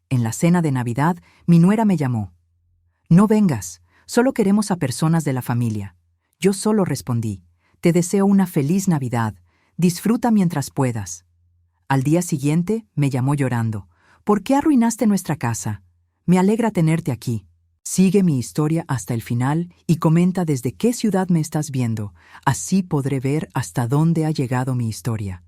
En la cena de Navidad, mi nuera me llamó. No vengas, solo queremos a personas de la familia. Yo solo respondí, te deseo una feliz Navidad, disfruta mientras puedas. Al día siguiente me llamó llorando. ¿Por qué arruinaste nuestra casa? Me alegra tenerte aquí. Sigue mi historia hasta el final y comenta desde qué ciudad me estás viendo. Así podré ver hasta dónde ha llegado mi historia.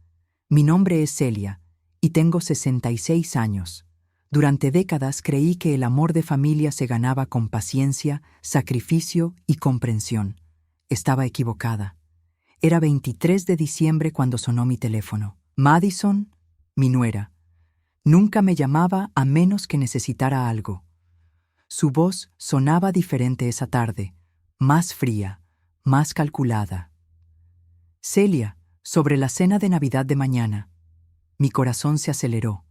Mi nombre es Celia y tengo 66 años. Durante décadas creí que el amor de familia se ganaba con paciencia, sacrificio y comprensión. Estaba equivocada. Era 23 de diciembre cuando sonó mi teléfono. Madison, mi nuera. Nunca me llamaba a menos que necesitara algo. Su voz sonaba diferente esa tarde, más fría, más calculada. Celia, sobre la cena de Navidad de mañana. Mi corazón se aceleró.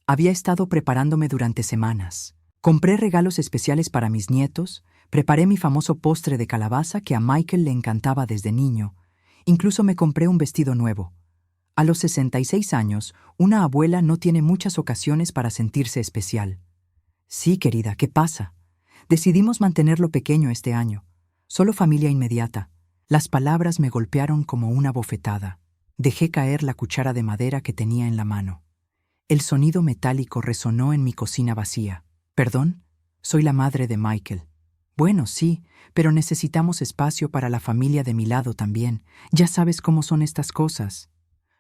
Había estado preparándome durante semanas. Compré regalos especiales para mis nietos, preparé mi famoso postre de calabaza que a Michael le encantaba desde niño. Incluso me compré un vestido nuevo. A los 66 años, una abuela no tiene muchas ocasiones para sentirse especial. Sí, querida, ¿qué pasa? Decidimos mantenerlo pequeño este año. Solo familia inmediata. Las palabras me golpearon como una bofetada. Dejé caer la cuchara de madera que tenía en la mano. El sonido metálico resonó en mi cocina vacía. ¿Perdón? Soy la madre de Michael. Bueno, sí, pero necesitamos espacio para la familia de mi lado también. Ya sabes cómo son estas cosas.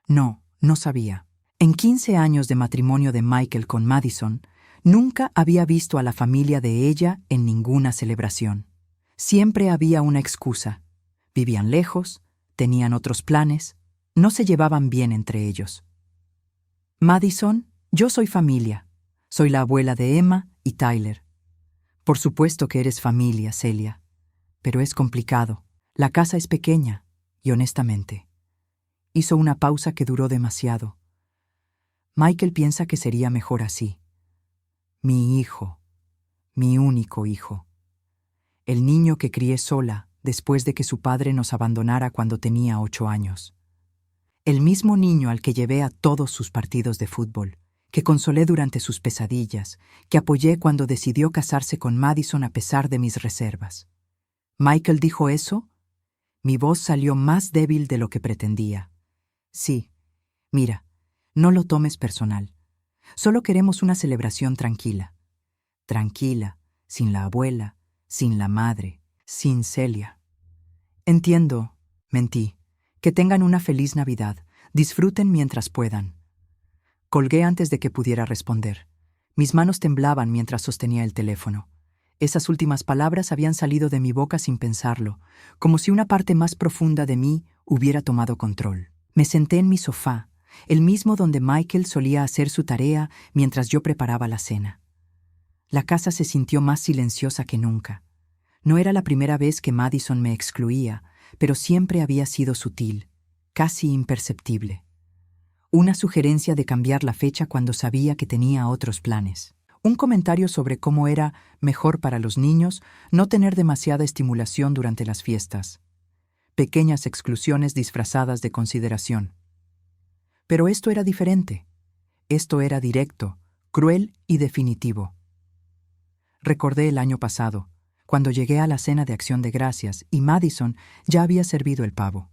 No, no sabía. En 15 años de matrimonio de Michael con Madison, nunca había visto a la familia de ella en ninguna celebración. Siempre había una excusa. Vivían lejos, tenían otros planes, no se llevaban bien entre ellos. Madison, yo soy familia. Soy la abuela de Emma y Tyler. Por supuesto que eres familia, Celia. Pero es complicado. La casa es pequeña, y honestamente. Hizo una pausa que duró demasiado. Michael piensa que sería mejor así. Mi hijo, mi único hijo. El niño que crié sola después de que su padre nos abandonara cuando tenía 8 años. El mismo niño al que llevé a todos sus partidos de fútbol, que consolé durante sus pesadillas, que apoyé cuando decidió casarse con Madison a pesar de mis reservas. ¿Michael dijo eso? Mi voz salió más débil de lo que pretendía. Sí, mira, no lo tomes personal. Solo queremos una celebración tranquila. Tranquila, sin la abuela, sin la madre, sin Celia. Entiendo, mentí. Que tengan una feliz Navidad. Disfruten mientras puedan. Colgué antes de que pudiera responder. Mis manos temblaban mientras sostenía el teléfono. Esas últimas palabras habían salido de mi boca sin pensarlo, como si una parte más profunda de mí hubiera tomado control. Me senté en mi sofá, el mismo donde Michael solía hacer su tarea mientras yo preparaba la cena. La casa se sintió más silenciosa que nunca. No era la primera vez que Madison me excluía, pero siempre había sido sutil, casi imperceptible. Una sugerencia de cambiar la fecha cuando sabía que tenía otros planes. Un comentario sobre cómo era mejor para los niños no tener demasiada estimulación durante las fiestas. Pequeñas exclusiones disfrazadas de consideración. Pero esto era diferente. Esto era directo, cruel y definitivo. Recordé el año pasado, cuando llegué a la cena de Acción de Gracias y Madison ya había servido el pavo.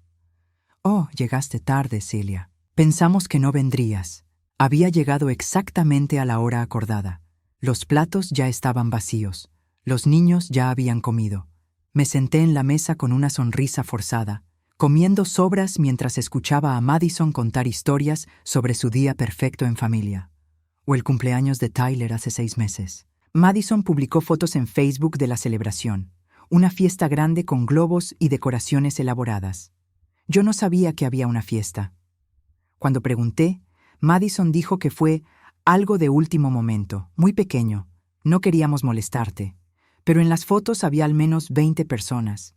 Oh, llegaste tarde, Celia. Pensamos que no vendrías. Había llegado exactamente a la hora acordada. Los platos ya estaban vacíos. Los niños ya habían comido. Me senté en la mesa con una sonrisa forzada, comiendo sobras mientras escuchaba a Madison contar historias sobre su día perfecto en familia. O el cumpleaños de Tyler hace 6 meses. Madison publicó fotos en Facebook de la celebración, una fiesta grande con globos y decoraciones elaboradas. Yo no sabía que había una fiesta. Cuando pregunté, Madison dijo que fue algo de último momento, muy pequeño. No queríamos molestarte, pero en las fotos había al menos 20 personas.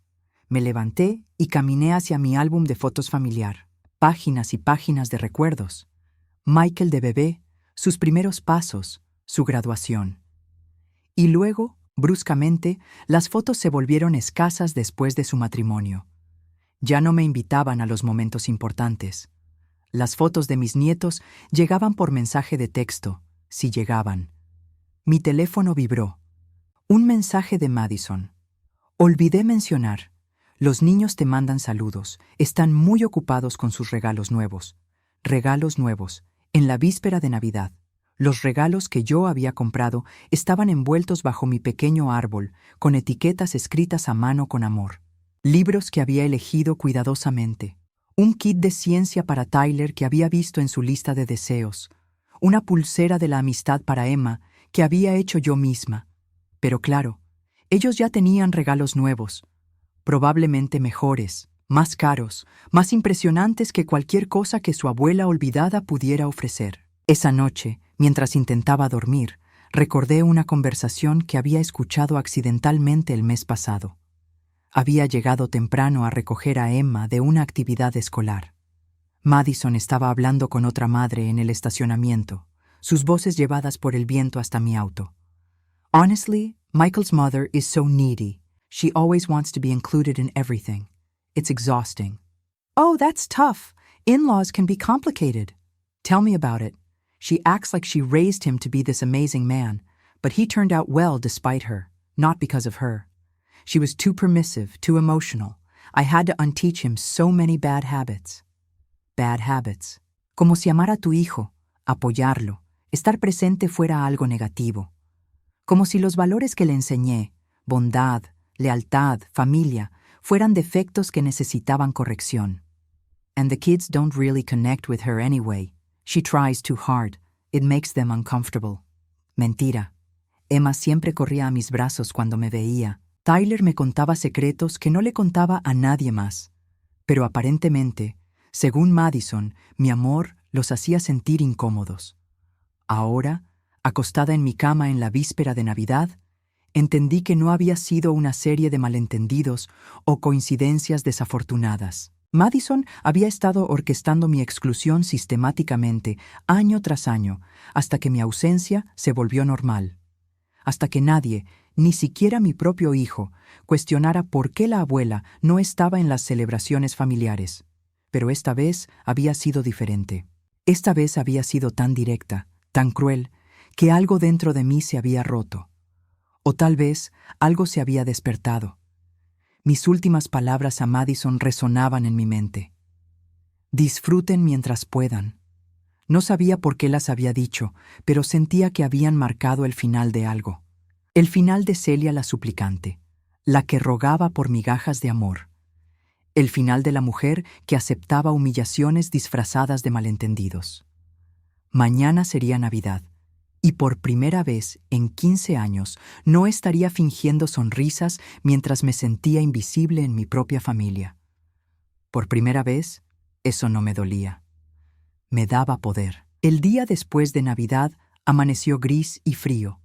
Me levanté y caminé hacia mi álbum de fotos familiar. Páginas y páginas de recuerdos. Michael de bebé, sus primeros pasos, su graduación. Y luego, bruscamente, las fotos se volvieron escasas después de su matrimonio. Ya no me invitaban a los momentos importantes. Las fotos de mis nietos llegaban por mensaje de texto, si llegaban. Mi teléfono vibró. Un mensaje de Madison. Olvidé mencionar. Los niños te mandan saludos. Están muy ocupados con sus regalos nuevos. Regalos nuevos. En la víspera de Navidad. Los regalos que yo había comprado estaban envueltos bajo mi pequeño árbol, con etiquetas escritas a mano con amor. Libros que había elegido cuidadosamente. Un kit de ciencia para Tyler que había visto en su lista de deseos. Una pulsera de la amistad para Emma que había hecho yo misma. Pero claro, ellos ya tenían regalos nuevos, probablemente mejores, más caros, más impresionantes que cualquier cosa que su abuela olvidada pudiera ofrecer. Esa noche, mientras intentaba dormir, recordé una conversación que había escuchado accidentalmente el mes pasado. Había llegado temprano a recoger a Emma de una actividad escolar. Madison estaba hablando con otra madre en el estacionamiento, sus voces llevadas por el viento hasta mi auto. Honestly, Michael's mother is so needy. She always wants to be included in everything. It's exhausting. Oh, that's tough. In-laws can be complicated. Tell me about it. She acts like she raised him to be this amazing man, but he turned out well despite her, not because of her. She was too permissive, too emotional. I had to unteach him so many bad habits. Bad habits. Como si amar a tu hijo, apoyarlo, estar presente fuera algo negativo. Como si los valores que le enseñé, bondad, lealtad, familia, fueran defectos que necesitaban corrección. And the kids don't really connect with her anyway. She tries too hard. It makes them uncomfortable. Mentira. Emma siempre corría a mis brazos cuando me veía. Tyler me contaba secretos que no le contaba a nadie más. Pero aparentemente, según Madison, mi amor los hacía sentir incómodos. Ahora, acostada en mi cama en la víspera de Navidad, entendí que no había sido una serie de malentendidos o coincidencias desafortunadas. Madison había estado orquestando mi exclusión sistemáticamente, año tras año, hasta que mi ausencia se volvió normal. Hasta que nadie, ni siquiera mi propio hijo, cuestionara por qué la abuela no estaba en las celebraciones familiares. Pero esta vez había sido diferente. Esta vez había sido tan directa, tan cruel, que algo dentro de mí se había roto. O tal vez algo se había despertado. Mis últimas palabras a Madison resonaban en mi mente. Disfruten mientras puedan. No sabía por qué las había dicho, pero sentía que habían marcado el final de algo. El final de Celia la suplicante, la que rogaba por migajas de amor. El final de la mujer que aceptaba humillaciones disfrazadas de malentendidos. Mañana sería Navidad. Y por primera vez en 15 años no estaría fingiendo sonrisas mientras me sentía invisible en mi propia familia. Por primera vez, eso no me dolía. Me daba poder. El día después de Navidad amaneció gris y frío,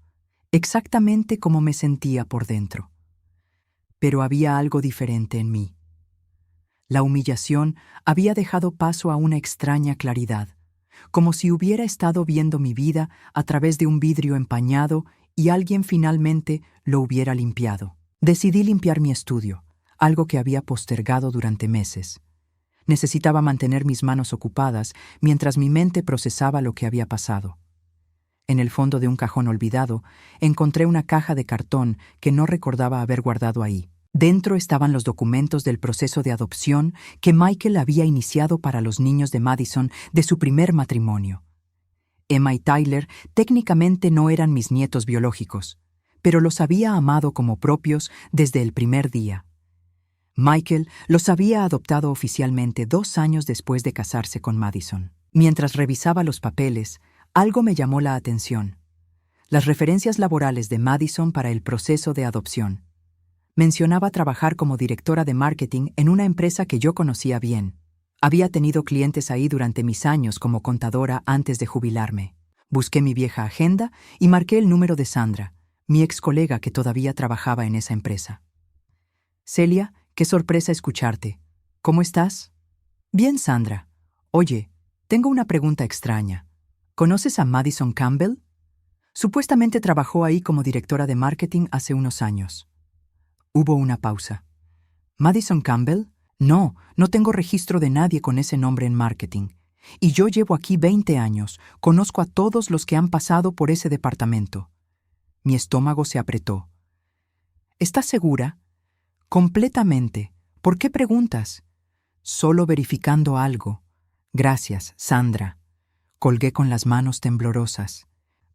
exactamente como me sentía por dentro. Pero había algo diferente en mí. La humillación había dejado paso a una extraña claridad, como si hubiera estado viendo mi vida a través de un vidrio empañado y alguien finalmente lo hubiera limpiado. Decidí limpiar mi estudio, algo que había postergado durante meses. Necesitaba mantener mis manos ocupadas mientras mi mente procesaba lo que había pasado. En el fondo de un cajón olvidado, encontré una caja de cartón que no recordaba haber guardado ahí. Dentro estaban los documentos del proceso de adopción que Michael había iniciado para los niños de Madison de su primer matrimonio. Emma y Tyler técnicamente no eran mis nietos biológicos, pero los había amado como propios desde el primer día. Michael los había adoptado oficialmente 2 años después de casarse con Madison. Mientras revisaba los papeles, algo me llamó la atención. Las referencias laborales de Madison para el proceso de adopción. Mencionaba trabajar como directora de marketing en una empresa que yo conocía bien. Había tenido clientes ahí durante mis años como contadora antes de jubilarme. Busqué mi vieja agenda y marqué el número de Sandra, mi ex colega que todavía trabajaba en esa empresa. Celia, qué sorpresa escucharte. ¿Cómo estás? Bien, Sandra. Oye, tengo una pregunta extraña. ¿Conoces a Madison Campbell? Supuestamente trabajó ahí como directora de marketing hace unos años. Hubo una pausa. ¿Madison Campbell? No, no tengo registro de nadie con ese nombre en marketing. Y yo llevo aquí 20 años, conozco a todos los que han pasado por ese departamento. Mi estómago se apretó. ¿Estás segura? Completamente. ¿Por qué preguntas? Solo verificando algo. Gracias, Sandra. Colgué con las manos temblorosas.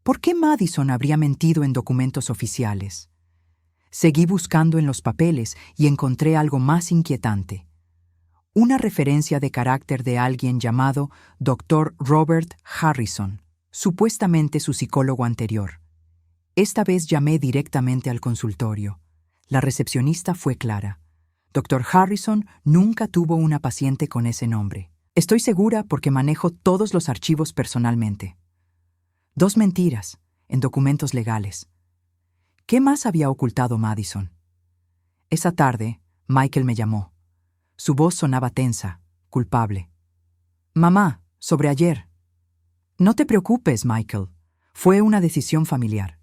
¿Por qué Madison habría mentido en documentos oficiales? Seguí buscando en los papeles y encontré algo más inquietante. Una referencia de carácter de alguien llamado Dr. Robert Harrison, supuestamente su psicólogo anterior. Esta vez llamé directamente al consultorio. La recepcionista fue clara. Dr. Harrison nunca tuvo una paciente con ese nombre. Estoy segura porque manejo todos los archivos personalmente. 2 mentiras, en documentos legales. ¿Qué más había ocultado Madison? Esa tarde, Michael me llamó. Su voz sonaba tensa, culpable. Mamá, sobre ayer. No te preocupes, Michael. Fue una decisión familiar.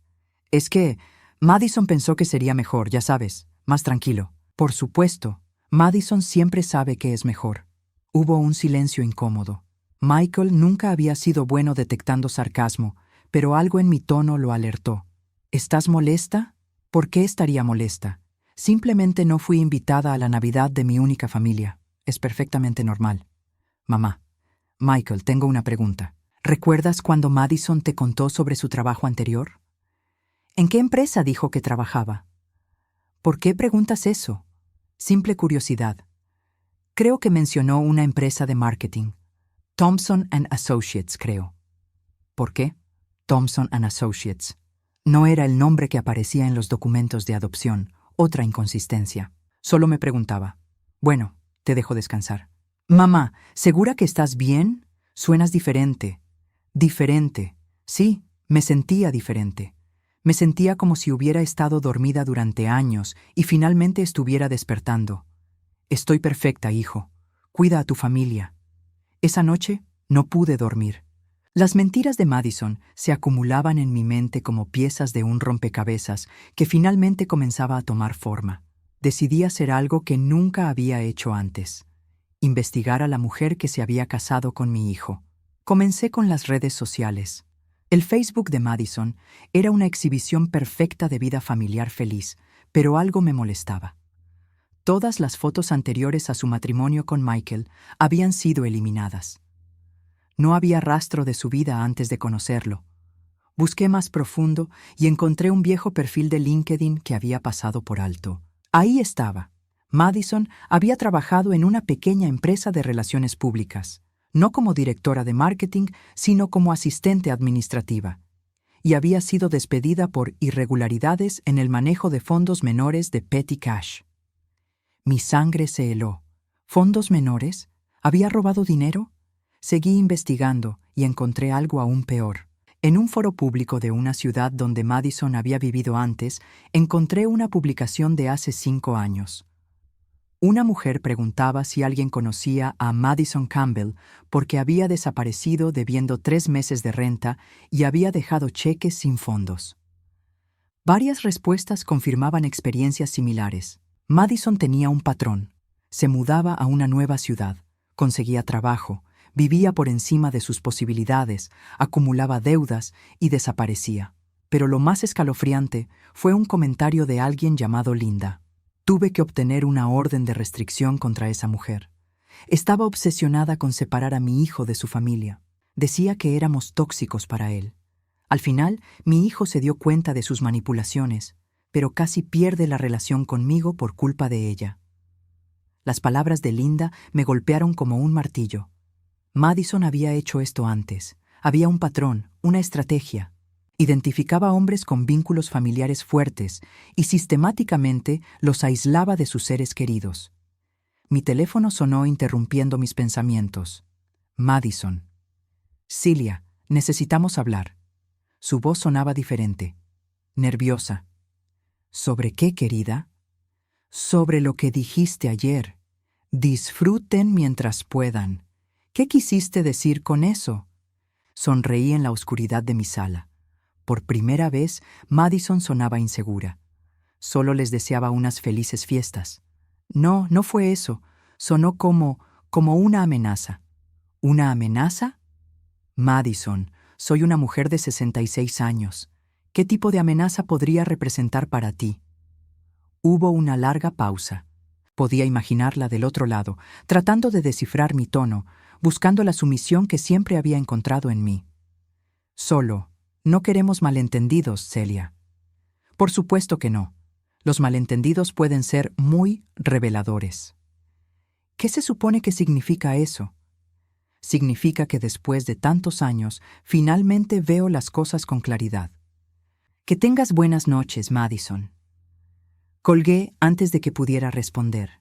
Es que Madison pensó que sería mejor, ya sabes, más tranquilo. Por supuesto, Madison siempre sabe que es mejor. Hubo un silencio incómodo. Michael nunca había sido bueno detectando sarcasmo, pero algo en mi tono lo alertó. ¿Estás molesta? ¿Por qué estaría molesta? Simplemente no fui invitada a la Navidad de mi única familia. Es perfectamente normal. Mamá, Michael, tengo una pregunta. ¿Recuerdas cuando Madison te contó sobre su trabajo anterior? ¿En qué empresa dijo que trabajaba? ¿Por qué preguntas eso? Simple curiosidad. Creo que mencionó una empresa de marketing. Thompson & Associates, creo. ¿Por qué? Thompson & Associates. No era el nombre que aparecía en los documentos de adopción. Otra inconsistencia. Solo me preguntaba. Bueno, te dejo descansar. Mamá, ¿segura que estás bien? Suenas diferente. Diferente. Sí, me sentía diferente. Me sentía como si hubiera estado dormida durante años y finalmente estuviera despertando. Estoy perfecta, hijo. Cuida a tu familia. Esa noche no pude dormir. Las mentiras de Madison se acumulaban en mi mente como piezas de un rompecabezas que finalmente comenzaba a tomar forma. Decidí hacer algo que nunca había hecho antes: investigar a la mujer que se había casado con mi hijo. Comencé con las redes sociales. El Facebook de Madison era una exhibición perfecta de vida familiar feliz, pero algo me molestaba. Todas las fotos anteriores a su matrimonio con Michael habían sido eliminadas. No había rastro de su vida antes de conocerlo. Busqué más profundo y encontré un viejo perfil de LinkedIn que había pasado por alto. Ahí estaba. Madison había trabajado en una pequeña empresa de relaciones públicas, no como directora de marketing, sino como asistente administrativa, y había sido despedida por irregularidades en el manejo de fondos menores de Petty Cash. Mi sangre se heló. ¿Fondos menores? ¿Había robado dinero? Seguí investigando y encontré algo aún peor. En un foro público de una ciudad donde Madison había vivido antes, encontré una publicación de hace 5 años. Una mujer preguntaba si alguien conocía a Madison Campbell porque había desaparecido debiendo 3 meses de renta y había dejado cheques sin fondos. Varias respuestas confirmaban experiencias similares. Madison tenía un patrón. Se mudaba a una nueva ciudad, conseguía trabajo, vivía por encima de sus posibilidades, acumulaba deudas y desaparecía. Pero lo más escalofriante fue un comentario de alguien llamado Linda. Tuve que obtener una orden de restricción contra esa mujer. Estaba obsesionada con separar a mi hijo de su familia. Decía que éramos tóxicos para él. Al final, mi hijo se dio cuenta de sus manipulaciones, pero casi pierde la relación conmigo por culpa de ella. Las palabras de Linda me golpearon como un martillo. Madison había hecho esto antes. Había un patrón, una estrategia. Identificaba hombres con vínculos familiares fuertes y sistemáticamente los aislaba de sus seres queridos. Mi teléfono sonó interrumpiendo mis pensamientos. Madison. Cilia, necesitamos hablar. Su voz sonaba diferente, nerviosa. ¿Sobre qué, querida? Sobre lo que dijiste ayer. Disfruten mientras puedan. ¿Qué quisiste decir con eso? Sonreí en la oscuridad de mi sala. Por primera vez, Madison sonaba insegura. Solo les deseaba unas felices fiestas. No, no fue eso. Sonó como una amenaza. ¿Una amenaza? Madison, soy una mujer de 66 años. ¿Qué tipo de amenaza podría representar para ti? Hubo una larga pausa. Podía imaginarla del otro lado, tratando de descifrar mi tono, buscando la sumisión que siempre había encontrado en mí. Solo, no queremos malentendidos, Celia. Por supuesto que no. Los malentendidos pueden ser muy reveladores. ¿Qué se supone que significa eso? Significa que después de tantos años, finalmente veo las cosas con claridad. Que tengas buenas noches, Madison. Colgué antes de que pudiera responder.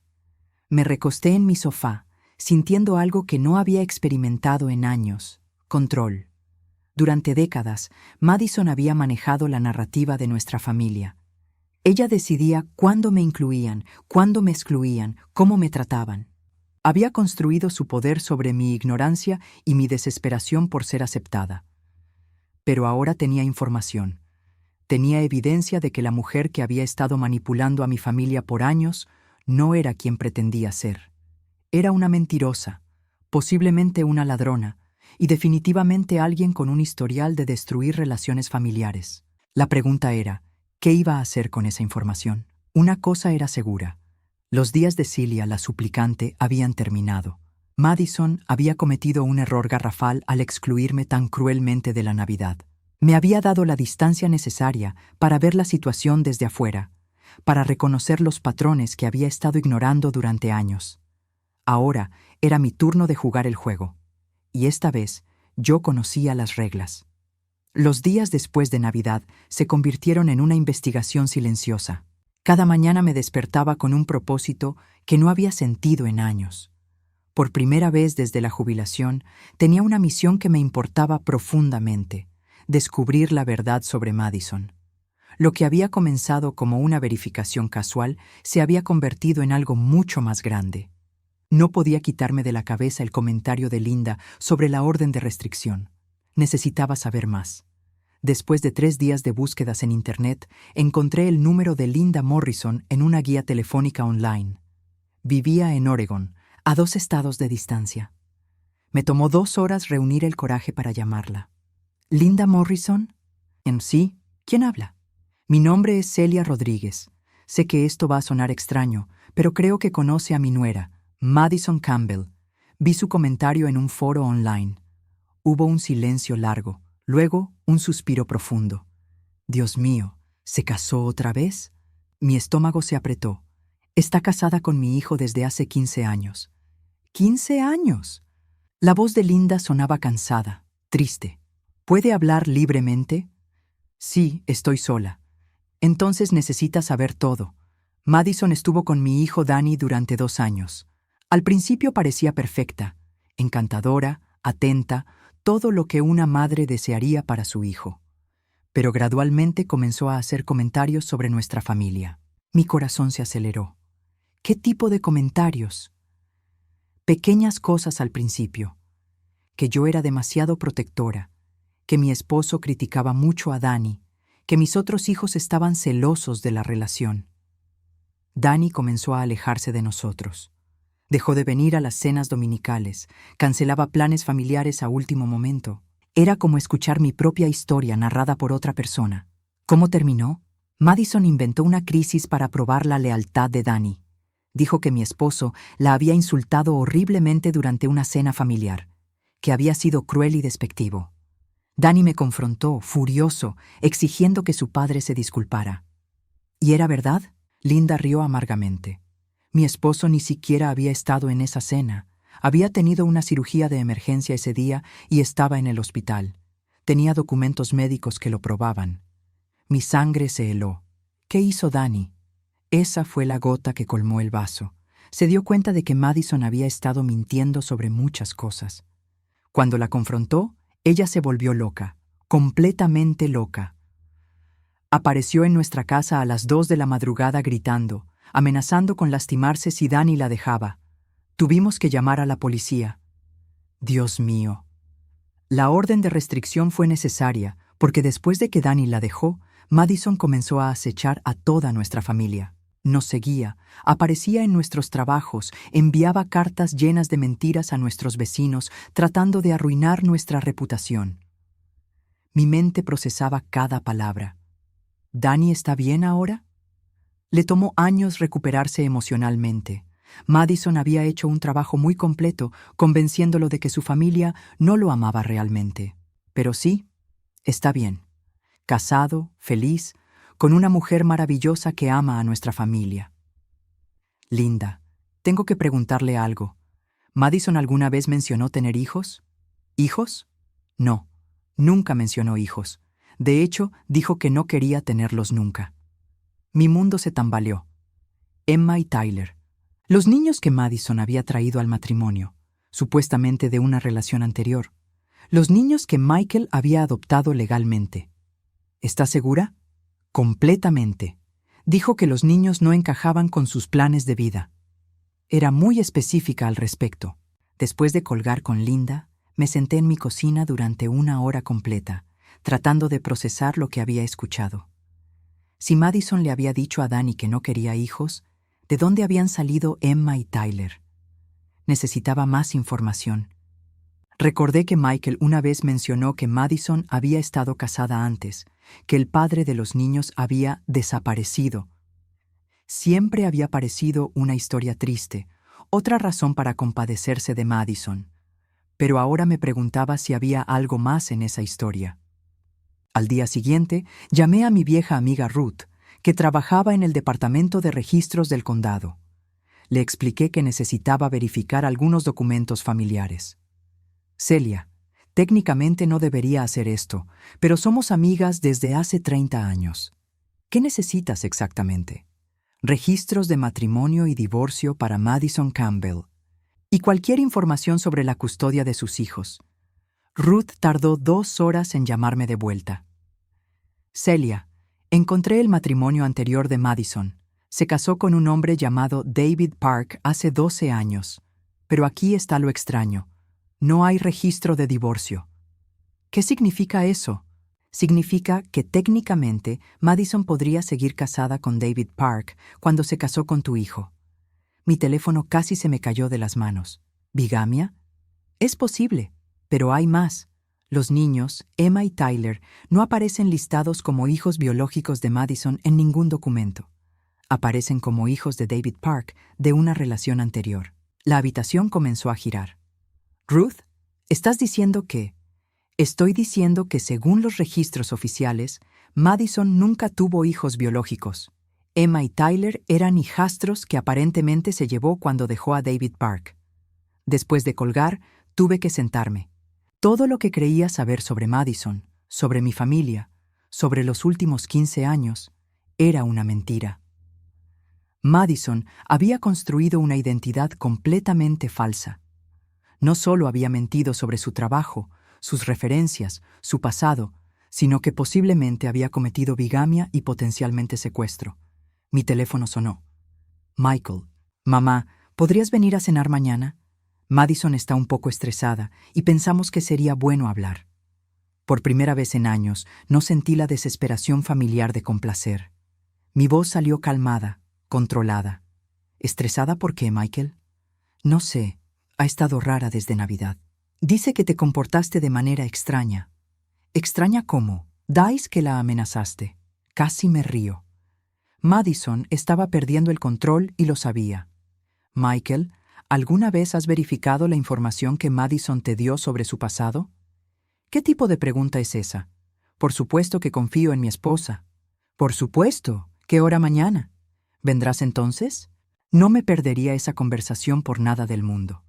Me recosté en mi sofá, sintiendo algo que no había experimentado en años: control. Durante décadas, Madison había manejado la narrativa de nuestra familia. Ella decidía cuándo me incluían, cuándo me excluían, cómo me trataban. Había construido su poder sobre mi ignorancia y mi desesperación por ser aceptada. Pero ahora tenía información. Tenía evidencia de que la mujer que había estado manipulando a mi familia por años no era quien pretendía ser. Era una mentirosa, posiblemente una ladrona, y definitivamente alguien con un historial de destruir relaciones familiares. La pregunta era, ¿qué iba a hacer con esa información? Una cosa era segura. Los días de Celia, la suplicante, habían terminado. Madison había cometido un error garrafal al excluirme tan cruelmente de la Navidad. Me había dado la distancia necesaria para ver la situación desde afuera, para reconocer los patrones que había estado ignorando durante años. Ahora era mi turno de jugar el juego, y esta vez yo conocía las reglas. Los días después de Navidad se convirtieron en una investigación silenciosa. Cada mañana me despertaba con un propósito que no había sentido en años. Por primera vez desde la jubilación, tenía una misión que me importaba profundamente: descubrir la verdad sobre Madison. Lo que había comenzado como una verificación casual se había convertido en algo mucho más grande. No podía quitarme de la cabeza el comentario de Linda sobre la orden de restricción. Necesitaba saber más. Después de 3 días de búsquedas en Internet, encontré el número de Linda Morrison en una guía telefónica online. Vivía en Oregon, a 2 estados de distancia. Me tomó 2 horas reunir el coraje para llamarla. ¿Linda Morrison? Sí, ¿quién habla? Mi nombre es Celia Rodríguez. Sé que esto va a sonar extraño, pero creo que conoce a mi nuera, Madison Campbell. Vi su comentario en un foro online. Hubo un silencio largo, luego un suspiro profundo. Dios mío, ¿se casó otra vez? Mi estómago se apretó. Está casada con mi hijo desde hace 15 años. ¡15 años! La voz de Linda sonaba cansada, triste. ¿Puede hablar libremente? Sí, estoy sola. Entonces necesita saber todo. Madison estuvo con mi hijo Danny durante 2 años. Al principio parecía perfecta, encantadora, atenta, todo lo que una madre desearía para su hijo. Pero gradualmente comenzó a hacer comentarios sobre nuestra familia. Mi corazón se aceleró. ¿Qué tipo de comentarios? Pequeñas cosas al principio. Que yo era demasiado protectora, que mi esposo criticaba mucho a Danny, que mis otros hijos estaban celosos de la relación. Danny comenzó a alejarse de nosotros. Dejó de venir a las cenas dominicales, cancelaba planes familiares a último momento. Era como escuchar mi propia historia narrada por otra persona. ¿Cómo terminó? Madison inventó una crisis para probar la lealtad de Danny. Dijo que mi esposo la había insultado horriblemente durante una cena familiar, que había sido cruel y despectivo. Danny me confrontó, furioso, exigiendo que su padre se disculpara. ¿Y era verdad? Linda rió amargamente. Mi esposo ni siquiera había estado en esa cena. Había tenido una cirugía de emergencia ese día y estaba en el hospital. Tenía documentos médicos que lo probaban. Mi sangre se heló. ¿Qué hizo Danny? Esa fue la gota que colmó el vaso. Se dio cuenta de que Madison había estado mintiendo sobre muchas cosas. Cuando la confrontó, ella se volvió loca, completamente loca. Apareció en nuestra casa a las 2 de la madrugada gritando, amenazando con lastimarse si Danny la dejaba. Tuvimos que llamar a la policía. Dios mío. La orden de restricción fue necesaria porque después de que Danny la dejó, Madison comenzó a acechar a toda nuestra familia. Nos seguía, aparecía en nuestros trabajos, enviaba cartas llenas de mentiras a nuestros vecinos, tratando de arruinar nuestra reputación. Mi mente procesaba cada palabra. ¿Dani está bien ahora? Le tomó años recuperarse emocionalmente. Madison había hecho un trabajo muy completo, convenciéndolo de que su familia no lo amaba realmente. Pero sí, está bien. Casado, feliz, con una mujer maravillosa que ama a nuestra familia. Linda, tengo que preguntarle algo. ¿Madison alguna vez mencionó tener hijos? ¿Hijos? No, nunca mencionó hijos. De hecho, dijo que no quería tenerlos nunca. Mi mundo se tambaleó. Emma y Tyler. Los niños que Madison había traído al matrimonio, supuestamente de una relación anterior. Los niños que Michael había adoptado legalmente. ¿Está segura? Completamente. Dijo que los niños no encajaban con sus planes de vida. Era muy específica al respecto. Después de colgar con Linda, me senté en mi cocina durante 1 hora completa, tratando de procesar lo que había escuchado. Si Madison le había dicho a Dani que no quería hijos, ¿de dónde habían salido Emma y Tyler? Necesitaba más información. Recordé que Michael una vez mencionó que Madison había estado casada antes, que el padre de los niños había desaparecido. Siempre había parecido una historia triste, otra razón para compadecerse de Madison. Pero ahora me preguntaba si había algo más en esa historia. Al día siguiente, llamé a mi vieja amiga Ruth, que trabajaba en el departamento de registros del condado. Le expliqué que necesitaba verificar algunos documentos familiares. Celia, técnicamente no debería hacer esto, pero somos amigas desde hace 30 años. ¿Qué necesitas exactamente? Registros de matrimonio y divorcio para Madison Campbell. Y cualquier información sobre la custodia de sus hijos. Ruth tardó 2 horas en llamarme de vuelta. Celia, encontré el matrimonio anterior de Madison. Se casó con un hombre llamado David Park hace 12 años. Pero aquí está lo extraño. No hay registro de divorcio. ¿Qué significa eso? Significa que técnicamente Madison podría seguir casada con David Park cuando se casó con tu hijo. Mi teléfono casi se me cayó de las manos. ¿Bigamia? Es posible, pero hay más. Los niños, Emma y Tyler, no aparecen listados como hijos biológicos de Madison en ningún documento. Aparecen como hijos de David Park de una relación anterior. La habitación comenzó a girar. Ruth, ¿estás diciendo que? Estoy diciendo que según los registros oficiales, Madison nunca tuvo hijos biológicos. Emma y Tyler eran hijastros que aparentemente se llevó cuando dejó a David Park. Después de colgar, tuve que sentarme. Todo lo que creía saber sobre Madison, sobre mi familia, sobre los últimos 15 años, era una mentira. Madison había construido una identidad completamente falsa. No solo había mentido sobre su trabajo, sus referencias, su pasado, sino que posiblemente había cometido bigamia y potencialmente secuestro. Mi teléfono sonó. Michael, mamá, ¿podrías venir a cenar mañana? Madison está un poco estresada y pensamos que sería bueno hablar. Por primera vez en años, no sentí la desesperación familiar de complacer. Mi voz salió calmada, controlada. ¿Estresada por qué, Michael? No sé, ha estado rara desde Navidad. Dice que te comportaste de manera extraña. ¿Extraña cómo? Dais que la amenazaste. Casi me río. Madison estaba perdiendo el control y lo sabía. Michael, ¿alguna vez has verificado la información que Madison te dio sobre su pasado? ¿Qué tipo de pregunta es esa? Por supuesto que confío en mi esposa. Por supuesto. ¿Qué hora mañana? ¿Vendrás entonces? No me perdería esa conversación por nada del mundo.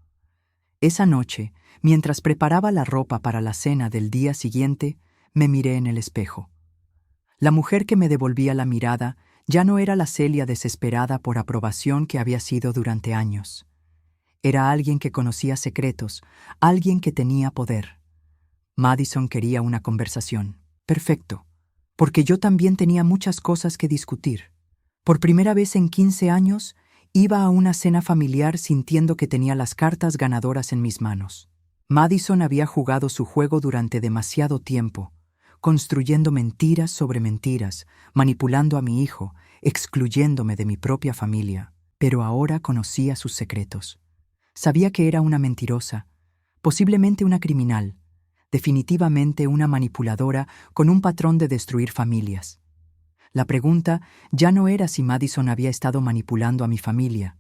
Esa noche, mientras preparaba la ropa para la cena del día siguiente, me miré en el espejo. La mujer que me devolvía la mirada ya no era la Celia desesperada por aprobación que había sido durante años. Era alguien que conocía secretos, alguien que tenía poder. Madison quería una conversación. Perfecto, porque yo también tenía muchas cosas que discutir. Por primera vez en 15 años, iba a una cena familiar sintiendo que tenía las cartas ganadoras en mis manos. Madison había jugado su juego durante demasiado tiempo, construyendo mentiras sobre mentiras, manipulando a mi hijo, excluyéndome de mi propia familia. Pero ahora conocía sus secretos. Sabía que era una mentirosa, posiblemente una criminal, definitivamente una manipuladora con un patrón de destruir familias. La pregunta ya no era si Madison había estado manipulando a mi familia.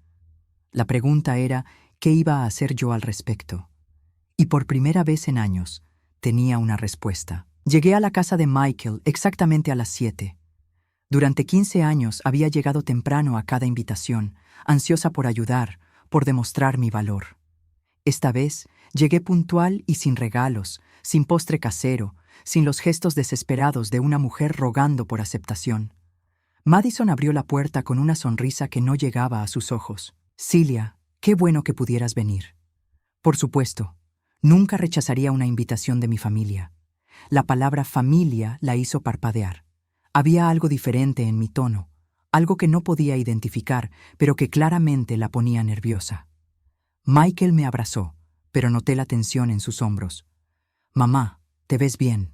La pregunta era qué iba a hacer yo al respecto. Y por primera vez en años, tenía una respuesta. Llegué a la casa de Michael exactamente a las 7. Durante 15 años había llegado temprano a cada invitación, ansiosa por ayudar, por demostrar mi valor. Esta vez llegué puntual y sin regalos, sin postre casero, sin los gestos desesperados de una mujer rogando por aceptación. Madison abrió la puerta con una sonrisa que no llegaba a sus ojos. Celia, qué bueno que pudieras venir. Por supuesto, nunca rechazaría una invitación de mi familia. La palabra familia la hizo parpadear. Había algo diferente en mi tono, algo que no podía identificar, pero que claramente la ponía nerviosa. Michael me abrazó, pero noté la tensión en sus hombros. Mamá, te ves bien.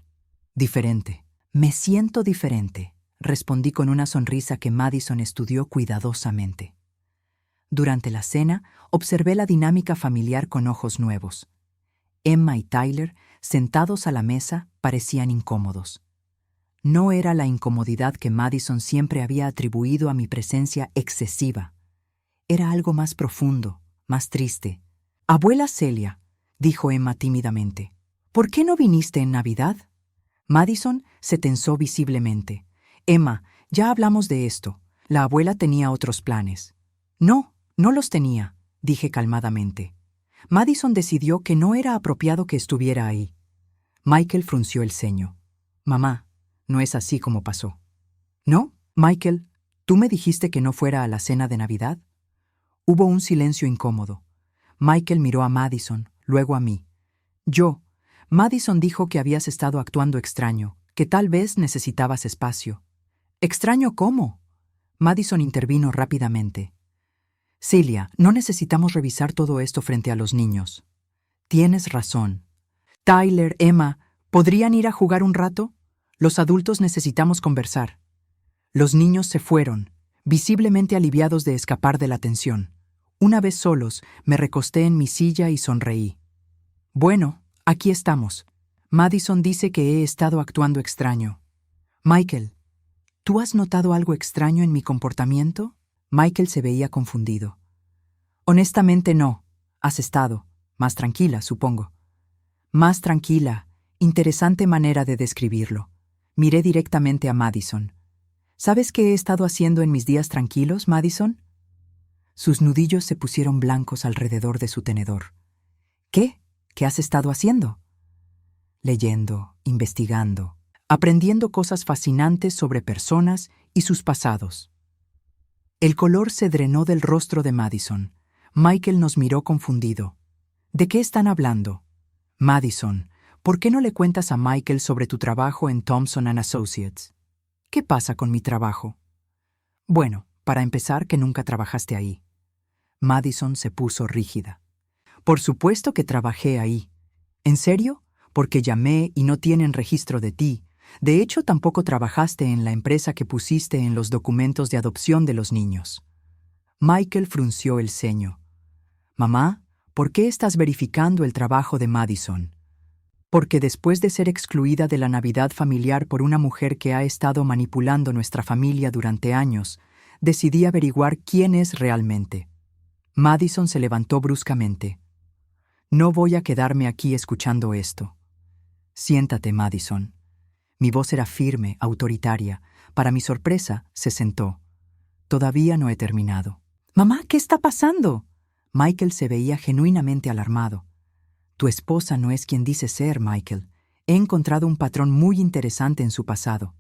Diferente. Me siento diferente, respondí con una sonrisa que Madison estudió cuidadosamente. Durante la cena, observé la dinámica familiar con ojos nuevos. Emma y Tyler, sentados a la mesa, parecían incómodos. No era la incomodidad que Madison siempre había atribuido a mi presencia excesiva. Era algo más profundo, más triste. «Abuela Celia», dijo Emma tímidamente, «¿por qué no viniste en Navidad?» Madison se tensó visiblemente. «Emma, ya hablamos de esto. La abuela tenía otros planes». «No, no los tenía», dije calmadamente. Madison decidió que no era apropiado que estuviera ahí. Michael frunció el ceño. «Mamá, no es así como pasó». «¿No? Michael, ¿tú me dijiste que no fuera a la cena de Navidad?» Hubo un silencio incómodo. Michael miró a Madison, luego a mí. Madison dijo que habías estado actuando extraño, que tal vez necesitabas espacio». «¿Extraño cómo?» Madison intervino rápidamente. «Celia, no necesitamos revisar todo esto frente a los niños». «Tienes razón. Tyler, Emma, ¿podrían ir a jugar un rato? Los adultos necesitamos conversar». Los niños se fueron, visiblemente aliviados de escapar de la tensión. Una vez solos, me recosté en mi silla y sonreí. «Bueno, aquí estamos. Madison dice que he estado actuando extraño». «Michael, ¿tú has notado algo extraño en mi comportamiento?» Michael se veía confundido. «Honestamente no. Has estado más tranquila, supongo». «Más tranquila. Interesante manera de describirlo». Miré directamente a Madison. «¿Sabes qué he estado haciendo en mis días tranquilos, Madison?» Sus nudillos se pusieron blancos alrededor de su tenedor. «¿Qué? ¿Qué has estado haciendo?» «Leyendo, investigando, aprendiendo cosas fascinantes sobre personas y sus pasados». El color se drenó del rostro de Madison. Michael nos miró confundido. «¿De qué están hablando?» «Madison, ¿por qué no le cuentas a Michael sobre tu trabajo en Thompson & Associates?» «¿Qué pasa con mi trabajo?» «Bueno, para empezar, que nunca trabajaste ahí». Madison se puso rígida. «Por supuesto que trabajé ahí». «¿En serio? Porque llamé y no tienen registro de ti. De hecho, tampoco trabajaste en la empresa que pusiste en los documentos de adopción de los niños». Michael frunció el ceño. «Mamá, ¿por qué estás verificando el trabajo de Madison?» «Porque después de ser excluida de la Navidad familiar por una mujer que ha estado manipulando nuestra familia durante años, decidí averiguar quién es realmente». Madison se levantó bruscamente. «No voy a quedarme aquí escuchando esto». «Siéntate, Madison». Mi voz era firme, autoritaria. Para mi sorpresa, se sentó. «Todavía no he terminado». «Mamá, ¿qué está pasando?» Michael se veía genuinamente alarmado. «Tu esposa no es quien dice ser, Michael. He encontrado un patrón muy interesante en su pasado».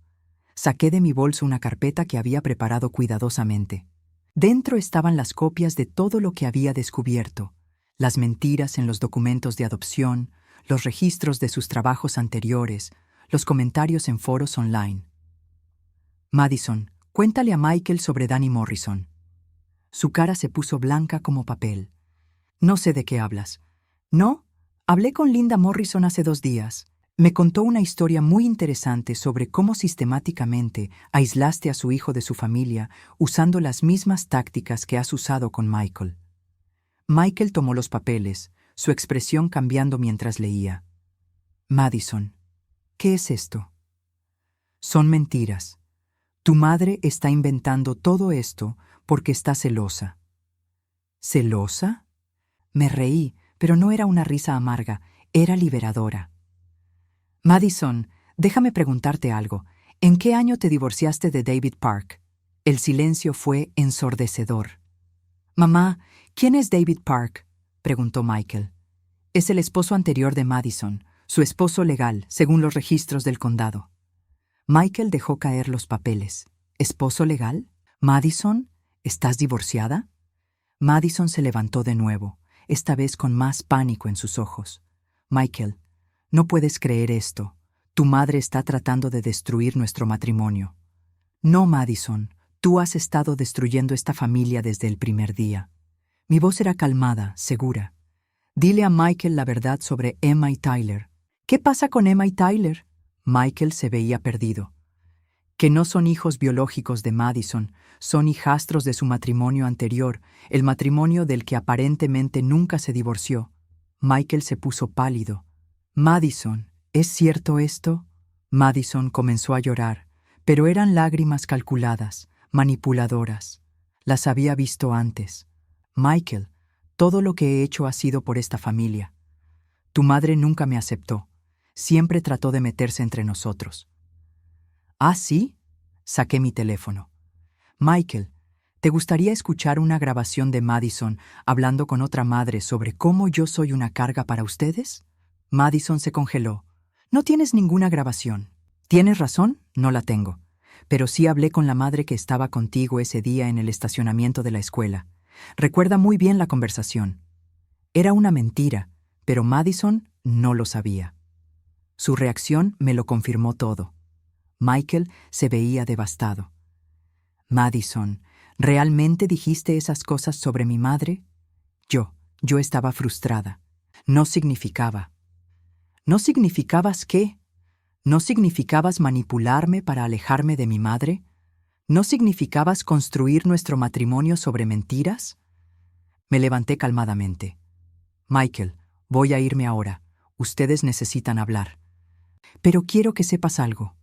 Saqué de mi bolso una carpeta que había preparado cuidadosamente. Dentro estaban las copias de todo lo que había descubierto, las mentiras en los documentos de adopción, los registros de sus trabajos anteriores, los comentarios en foros online. «Madison, cuéntale a Michael sobre Danny Morrison». Su cara se puso blanca como papel. «No sé de qué hablas». «¿No? Hablé con Linda Morrison hace 2 días. Me contó una historia muy interesante sobre cómo sistemáticamente aislaste a su hijo de su familia usando las mismas tácticas que has usado con Michael». Michael tomó los papeles, su expresión cambiando mientras leía. «Madison, ¿qué es esto?» «Son mentiras. Tu madre está inventando todo esto porque está celosa. ¿Celosa? Me reí, pero no era una risa amarga, era liberadora. Madison, déjame preguntarte algo. ¿En qué año te divorciaste de David Park? El silencio fue ensordecedor. Mamá, ¿quién es David Park?, preguntó Michael. Es el esposo anterior de Madison, su esposo legal, según los registros del condado. Michael dejó caer los papeles. ¿Esposo legal? Madison, ¿estás divorciada? Madison se levantó de nuevo, esta vez con más pánico en sus ojos. Michael, no puedes creer esto. Tu madre está tratando de destruir nuestro matrimonio. No, Madison, tú has estado destruyendo esta familia desde el primer día. Mi voz era calmada, segura. Dile a Michael la verdad sobre Emma y Tyler. ¿Qué pasa con Emma y Tyler? Michael se veía perdido. Que no son hijos biológicos de Madison, son hijastros de su matrimonio anterior, el matrimonio del que aparentemente nunca se divorció. Michael se puso pálido. Madison, ¿es cierto esto? Madison comenzó a llorar, pero eran lágrimas calculadas, manipuladoras. Las había visto antes. Michael, todo lo que he hecho ha sido por esta familia. Tu madre nunca me aceptó. Siempre trató de meterse entre nosotros. ¿Ah, sí? Saqué mi teléfono. Michael, ¿te gustaría escuchar una grabación de Madison hablando con otra madre sobre cómo yo soy una carga para ustedes? Madison se congeló. No tienes ninguna grabación. Tienes razón, no la tengo. Pero sí hablé con la madre que estaba contigo ese día en el estacionamiento de la escuela. Recuerda muy bien la conversación. Era una mentira, pero Madison no lo sabía. Su reacción me lo confirmó todo. Michael se veía devastado. Madison, ¿realmente dijiste esas cosas sobre mi madre? Yo estaba frustrada. No significaba. ¿No significabas qué? ¿No significabas manipularme para alejarme de mi madre? ¿No significabas construir nuestro matrimonio sobre mentiras? Me levanté calmadamente. Michael, voy a irme ahora. Ustedes necesitan hablar. Pero quiero que sepas algo.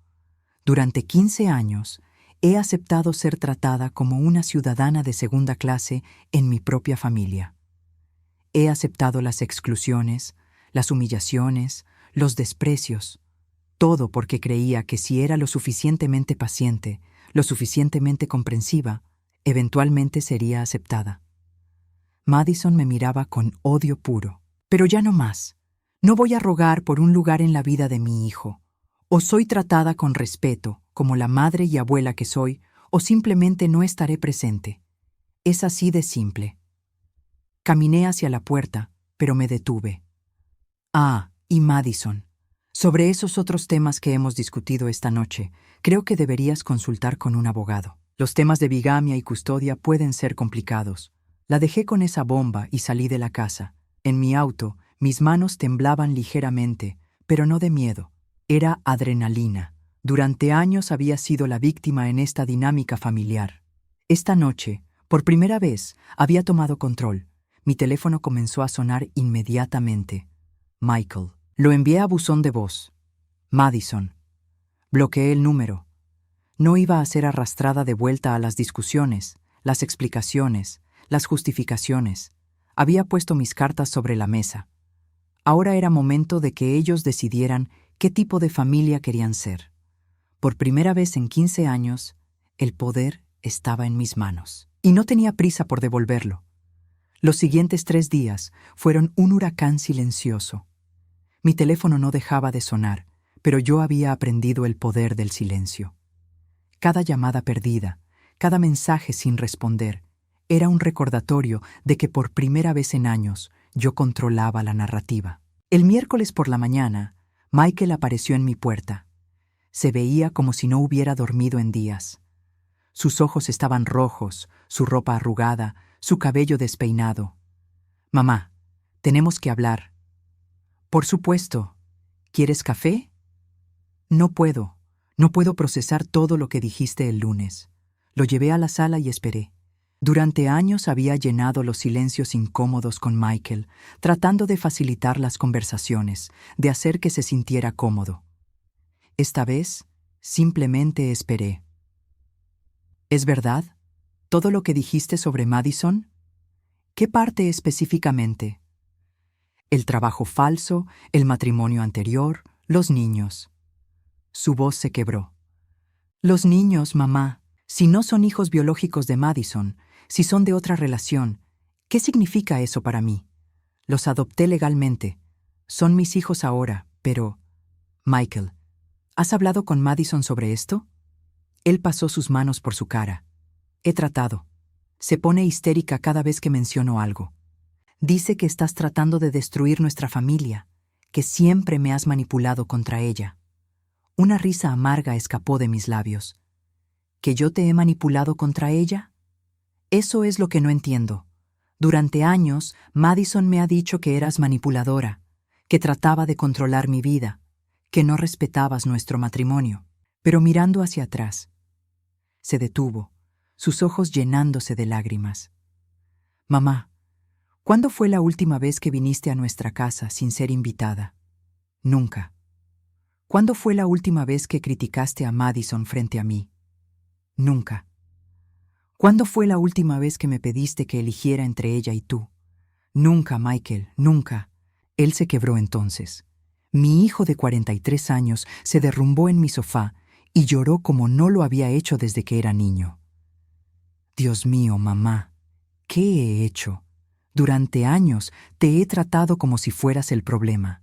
Durante 15 años, he aceptado ser tratada como una ciudadana de segunda clase en mi propia familia. He aceptado las exclusiones, las humillaciones, los desprecios, todo porque creía que si era lo suficientemente paciente, lo suficientemente comprensiva, eventualmente sería aceptada. Madison me miraba con odio puro. Pero ya no más. No voy a rogar por un lugar en la vida de mi hijo. O soy tratada con respeto, como la madre y abuela que soy, o simplemente no estaré presente. Es así de simple. Caminé hacia la puerta, pero me detuve. Ah, y Madison. Sobre esos otros temas que hemos discutido esta noche, creo que deberías consultar con un abogado. Los temas de bigamia y custodia pueden ser complicados. La dejé con esa bomba y salí de la casa. En mi auto, mis manos temblaban ligeramente, pero no de miedo. Era adrenalina. Durante años había sido la víctima en esta dinámica familiar. Esta noche, por primera vez, había tomado control. Mi teléfono comenzó a sonar inmediatamente. Michael. Lo envié a buzón de voz. Madison. Bloqueé el número. No iba a ser arrastrada de vuelta a las discusiones, las explicaciones, las justificaciones. Había puesto mis cartas sobre la mesa. Ahora era momento de que ellos decidieran qué tipo de familia querían ser. Por primera vez en 15 años, el poder estaba en mis manos. Y no tenía prisa por devolverlo. Los siguientes 3 días fueron un huracán silencioso. Mi teléfono no dejaba de sonar, pero yo había aprendido el poder del silencio. Cada llamada perdida, cada mensaje sin responder, era un recordatorio de que por primera vez en años yo controlaba la narrativa. El miércoles por la mañana, Michael apareció en mi puerta. Se veía como si no hubiera dormido en días. Sus ojos estaban rojos, su ropa arrugada, su cabello despeinado. «Mamá, tenemos que hablar». «Por supuesto. ¿Quieres café?» «No puedo. No puedo procesar todo lo que dijiste el lunes». Lo llevé a la sala y esperé. Durante años había llenado los silencios incómodos con Michael, tratando de facilitar las conversaciones, de hacer que se sintiera cómodo. Esta vez, simplemente esperé. ¿Es verdad? ¿Todo lo que dijiste sobre Madison? ¿Qué parte específicamente? El trabajo falso, el matrimonio anterior, los niños. Su voz se quebró. Los niños, mamá, si no son hijos biológicos de Madison, si son de otra relación, ¿qué significa eso para mí? Los adopté legalmente. Son mis hijos ahora, pero... Michael, ¿has hablado con Madison sobre esto? Él pasó sus manos por su cara. He tratado. Se pone histérica cada vez que menciono algo. Dice que estás tratando de destruir nuestra familia, que siempre me has manipulado contra ella. Una risa amarga escapó de mis labios. ¿Que yo te he manipulado contra ella? Eso es lo que no entiendo. Durante años, Madison me ha dicho que eras manipuladora, que trataba de controlar mi vida, que no respetabas nuestro matrimonio. Pero mirando hacia atrás, se detuvo, sus ojos llenándose de lágrimas. Mamá, ¿cuándo fue la última vez que viniste a nuestra casa sin ser invitada? Nunca. ¿Cuándo fue la última vez que criticaste a Madison frente a mí? Nunca. ¿Cuándo fue la última vez que me pediste que eligiera entre ella y tú? Nunca, Michael, nunca. Él se quebró entonces. Mi hijo de 43 años se derrumbó en mi sofá y lloró como no lo había hecho desde que era niño. Dios mío, mamá, ¿qué he hecho? Durante años te he tratado como si fueras el problema.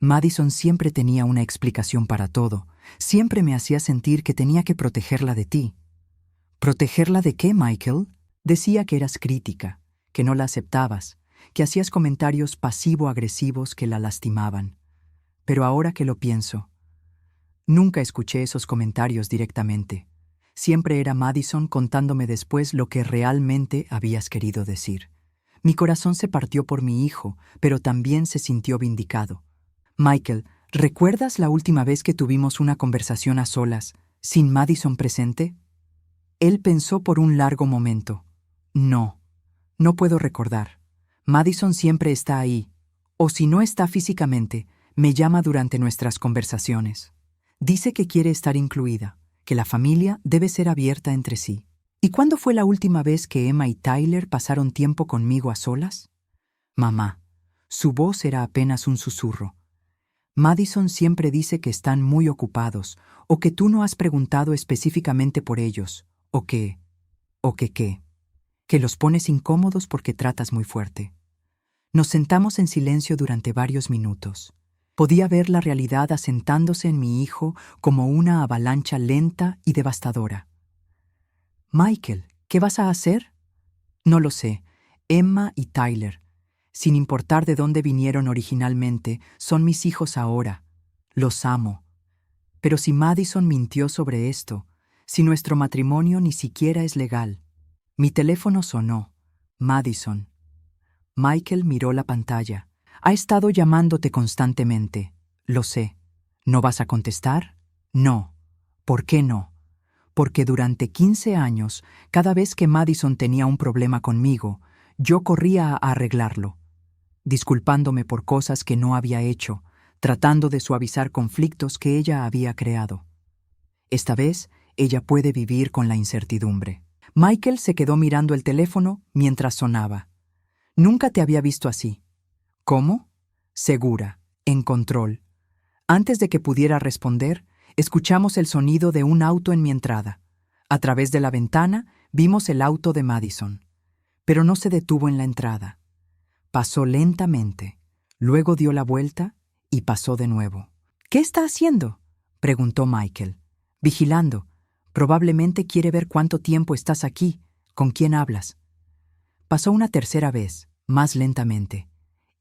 Madison siempre tenía una explicación para todo. Siempre me hacía sentir que tenía que protegerla de ti. ¿Protegerla de qué, Michael? Decía que eras crítica, que no la aceptabas, que hacías comentarios pasivo-agresivos que la lastimaban. Pero ahora que lo pienso, nunca escuché esos comentarios directamente. Siempre era Madison contándome después lo que realmente habías querido decir. Mi corazón se partió por mi hijo, pero también se sintió vindicado. Michael, ¿recuerdas la última vez que tuvimos una conversación a solas, sin Madison presente? Él pensó por un largo momento. No, no puedo recordar. Madison siempre está ahí, o si no está físicamente, me llama durante nuestras conversaciones. Dice que quiere estar incluida, que la familia debe ser abierta entre sí. ¿Y cuándo fue la última vez que Emma y Tyler pasaron tiempo conmigo a solas? Mamá, su voz era apenas un susurro. Madison siempre dice que están muy ocupados, o que tú no has preguntado específicamente por ellos, o que los pones incómodos porque tratas muy fuerte. Nos sentamos en silencio durante varios minutos. Podía ver la realidad asentándose en mi hijo como una avalancha lenta y devastadora. Michael, ¿qué vas a hacer? No lo sé. Emma y Tyler, sin importar de dónde vinieron originalmente, son mis hijos ahora. Los amo. Pero si Madison mintió sobre esto, si nuestro matrimonio ni siquiera es legal. Mi teléfono sonó. Madison. Michael miró la pantalla. Ha estado llamándote constantemente. Lo sé. ¿No vas a contestar? No. ¿Por qué no? Porque durante 15 años, cada vez que Madison tenía un problema conmigo, yo corría a arreglarlo, disculpándome por cosas que no había hecho, tratando de suavizar conflictos que ella había creado. Esta vez, ella puede vivir con la incertidumbre. Michael se quedó mirando el teléfono mientras sonaba. Nunca te había visto así. ¿Cómo? Segura, en control. Antes de que pudiera responder, escuchamos el sonido de un auto en mi entrada. A través de la ventana vimos el auto de Madison. Pero no se detuvo en la entrada. Pasó lentamente, luego dio la vuelta y pasó de nuevo. ¿Qué está haciendo?, preguntó Michael. Vigilando. Probablemente quiere ver cuánto tiempo estás aquí, con quién hablas. Pasó una tercera vez, más lentamente.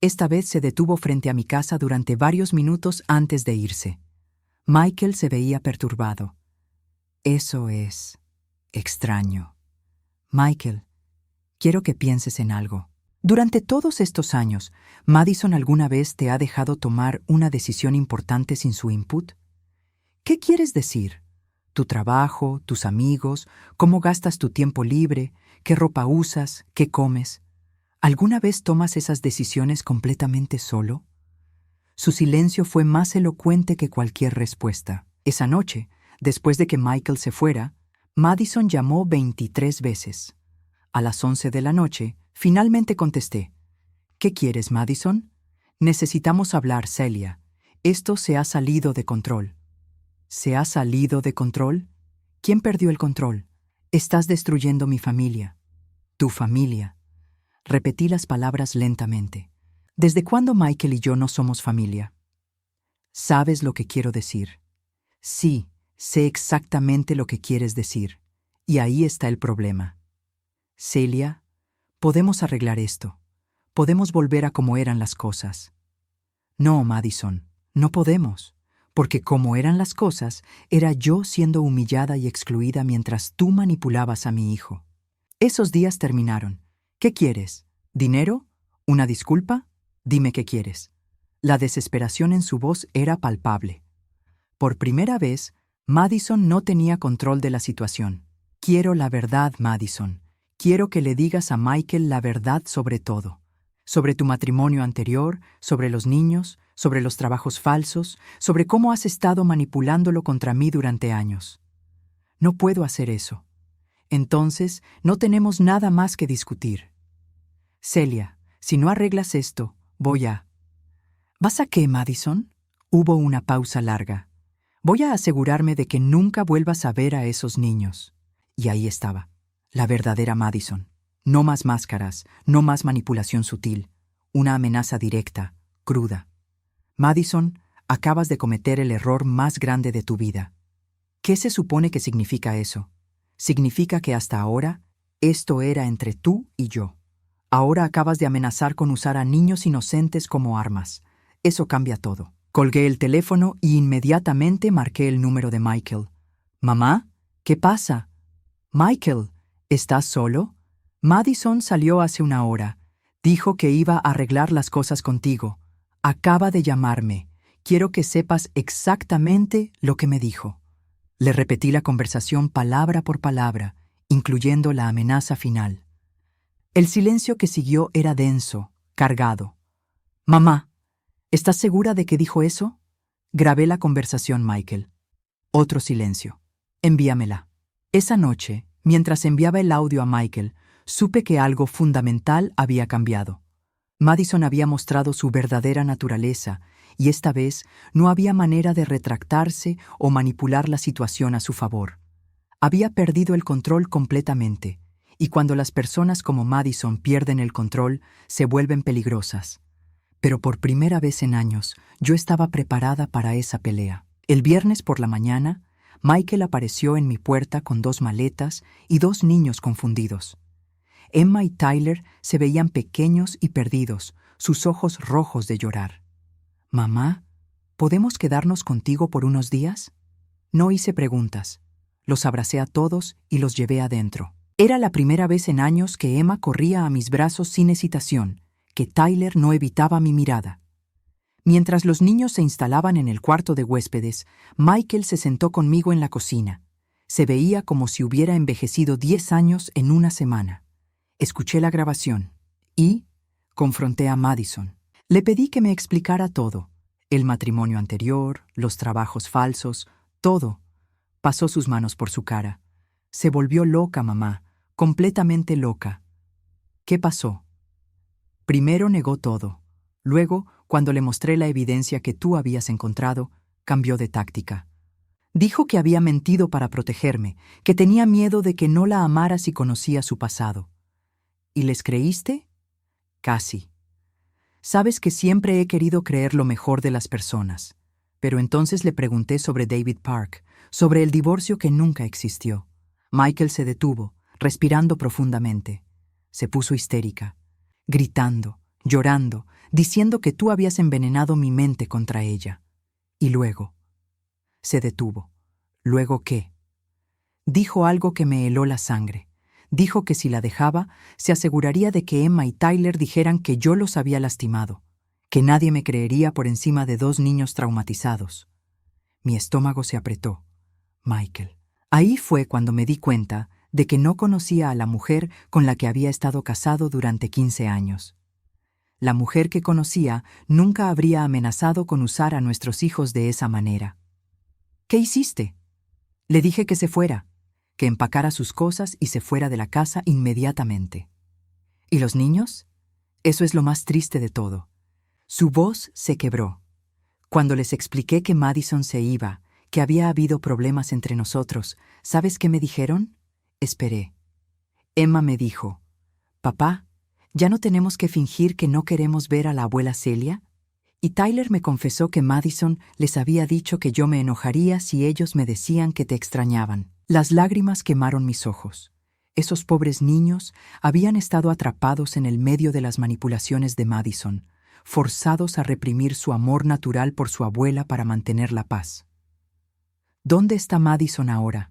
Esta vez se detuvo frente a mi casa durante varios minutos antes de irse. Michael se veía perturbado. Eso es extraño. Michael, quiero que pienses en algo. Durante todos estos años, ¿Madison alguna vez te ha dejado tomar una decisión importante sin su input? ¿Qué quieres decir? ¿Tu trabajo, tus amigos, cómo gastas tu tiempo libre, qué ropa usas, qué comes? ¿Alguna vez tomas esas decisiones completamente solo? Su silencio fue más elocuente que cualquier respuesta. Esa noche, después de que Michael se fuera, Madison llamó 23 veces. A las 11 de la noche, finalmente contesté. ¿Qué quieres, Madison? Necesitamos hablar, Celia. Esto se ha salido de control. ¿Se ha salido de control? ¿Quién perdió el control? Estás destruyendo mi familia. Tu familia. Repetí las palabras lentamente. ¿Desde cuándo Michael y yo no somos familia? ¿Sabes lo que quiero decir? Sí, sé exactamente lo que quieres decir. Y ahí está el problema. Celia, podemos arreglar esto. Podemos volver a como eran las cosas. No, Madison, no podemos. Porque como eran las cosas, era yo siendo humillada y excluida mientras tú manipulabas a mi hijo. Esos días terminaron. ¿Qué quieres? ¿Dinero? ¿Una disculpa? Dime qué quieres. La desesperación en su voz era palpable. Por primera vez, Madison no tenía control de la situación. Quiero la verdad, Madison. Quiero que le digas a Michael la verdad sobre todo. Sobre tu matrimonio anterior, sobre los niños, sobre los trabajos falsos, sobre cómo has estado manipulándolo contra mí durante años. No puedo hacer eso. Entonces, no tenemos nada más que discutir. Celia, si no arreglas esto, voy a... ¿Vas a qué, Madison? Hubo una pausa larga. Voy a asegurarme de que nunca vuelvas a ver a esos niños. Y ahí estaba, la verdadera Madison. No más máscaras, no más manipulación sutil. Una amenaza directa, cruda. Madison, acabas de cometer el error más grande de tu vida. ¿Qué se supone que significa eso? Significa que hasta ahora, esto era entre tú y yo. Ahora acabas de amenazar con usar a niños inocentes como armas. Eso cambia todo. Colgué el teléfono y inmediatamente marqué el número de Michael. «¿Mamá? ¿Qué pasa?» «Michael, ¿estás solo?» «Madison salió hace una hora. Dijo que iba a arreglar las cosas contigo. Acaba de llamarme. Quiero que sepas exactamente lo que me dijo». Le repetí la conversación palabra por palabra, incluyendo la amenaza final. El silencio que siguió era denso, cargado. «Mamá, ¿estás segura de que dijo eso?» Grabé la conversación, Michael. Otro silencio. «Envíamela». Esa noche, mientras enviaba el audio a Michael, supe que algo fundamental había cambiado. Madison había mostrado su verdadera naturaleza, y esta vez no había manera de retractarse o manipular la situación a su favor. Había perdido el control completamente, y cuando las personas como Madison pierden el control, se vuelven peligrosas. Pero por primera vez en años, yo estaba preparada para esa pelea. El viernes por la mañana, Michael apareció en mi puerta con 2 maletas y 2 niños confundidos. Emma y Tyler se veían pequeños y perdidos, sus ojos rojos de llorar. «Mamá, ¿podemos quedarnos contigo por unos días?» No hice preguntas. Los abracé a todos y los llevé adentro. Era la primera vez en años que Emma corría a mis brazos sin hesitación, que Tyler no evitaba mi mirada. Mientras los niños se instalaban en el cuarto de huéspedes, Michael se sentó conmigo en la cocina. Se veía como si hubiera envejecido 10 años en una semana. Escuché la grabación y confronté a Madison. Le pedí que me explicara todo. El matrimonio anterior, los trabajos falsos, todo. Pasó sus manos por su cara. Se volvió loca, mamá, completamente loca. ¿Qué pasó? Primero negó todo. Luego, cuando le mostré la evidencia que tú habías encontrado, cambió de táctica. Dijo que había mentido para protegerme, que tenía miedo de que no la amara si conocía su pasado. ¿Y les creíste? Casi. Sabes que siempre he querido creer lo mejor de las personas. Pero entonces le pregunté sobre David Park, sobre el divorcio que nunca existió. Michael se detuvo, respirando profundamente. Se puso histérica, gritando, llorando, diciendo que tú habías envenenado mi mente contra ella. Y luego, se detuvo. ¿Luego qué? Dijo algo que me heló la sangre. Dijo que si la dejaba, se aseguraría de que Emma y Tyler dijeran que yo los había lastimado, que nadie me creería por encima de 2 niños traumatizados. Mi estómago se apretó. Michael. Ahí fue cuando me di cuenta de que no conocía a la mujer con la que había estado casado durante 15 años. La mujer que conocía nunca habría amenazado con usar a nuestros hijos de esa manera. ¿Qué hiciste? Le dije que se fuera, que empacara sus cosas y se fuera de la casa inmediatamente. ¿Y los niños? Eso es lo más triste de todo. Su voz se quebró. Cuando les expliqué que Madison se iba, que había habido problemas entre nosotros, ¿sabes qué me dijeron? Esperé. Emma me dijo, «Papá, ¿ya no tenemos que fingir que no queremos ver a la abuela Celia?» Y Tyler me confesó que Madison les había dicho que yo me enojaría si ellos me decían que te extrañaban. Las lágrimas quemaron mis ojos. Esos pobres niños habían estado atrapados en el medio de las manipulaciones de Madison, forzados a reprimir su amor natural por su abuela para mantener la paz. ¿Dónde está Madison ahora?